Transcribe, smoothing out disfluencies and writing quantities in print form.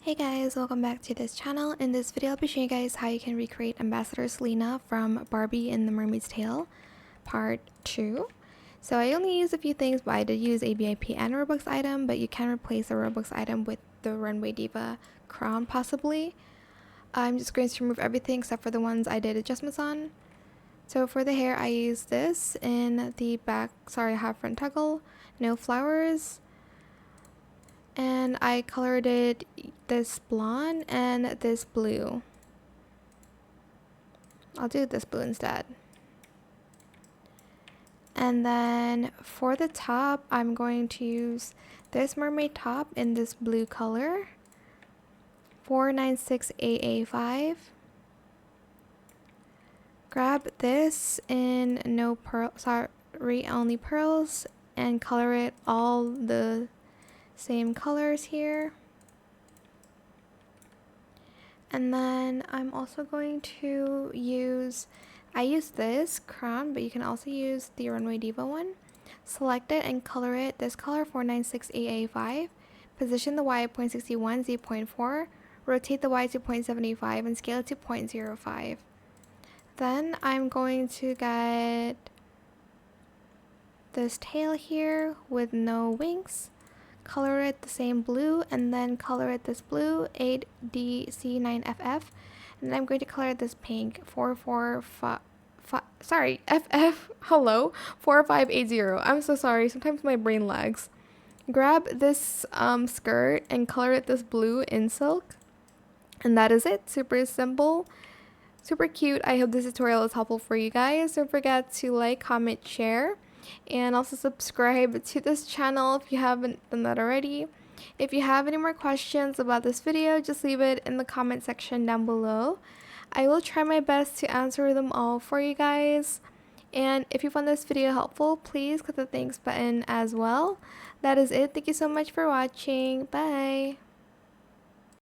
Hey guys, welcome back to this channel. In this video, I'll be showing you guys how you can recreate Ambassador Selena from Barbie in the Mermaid's Tale, part 2. So I only used a few things, but I did use a VIP and a Robux item, but you can replace the Robux item with the Runway Diva crown possibly. I'm just going to remove everything except for the ones I did adjustments on. So for the hair, I used this in the back, half front toggle, no flowers. And I colored it this blonde and this blue. I'll do this blue instead. And then for the top, I'm going to use this mermaid top in this blue color. 496AA5. Grab this in only pearls and color it all the same colors here. And then I'm also going to I use this crown, but you can also use the Runway Diva one. Select it and color it this color 496AA5. Position the Y at 0.61, Z 0.4, rotate the Y to 0.75 and scale it to 0.05. Then I'm going to get this tail here with no wings. Color it the same blue and then color it this blue 8DC9FF, and then I'm going to color it this pink 4580. I'm so sorry, sometimes my brain lags. Grab this skirt and color it this blue in silk, and that is it. Super simple, super cute. I hope this tutorial is helpful for you guys. Don't forget to like, comment, share, and also subscribe to this channel if you haven't done that already. If you have any more questions about this video, just leave it in the comment section down below. I will try my best to answer them all for you guys. And if you found this video helpful, please click the thanks button as well. That is it. Thank you so much for watching. Bye.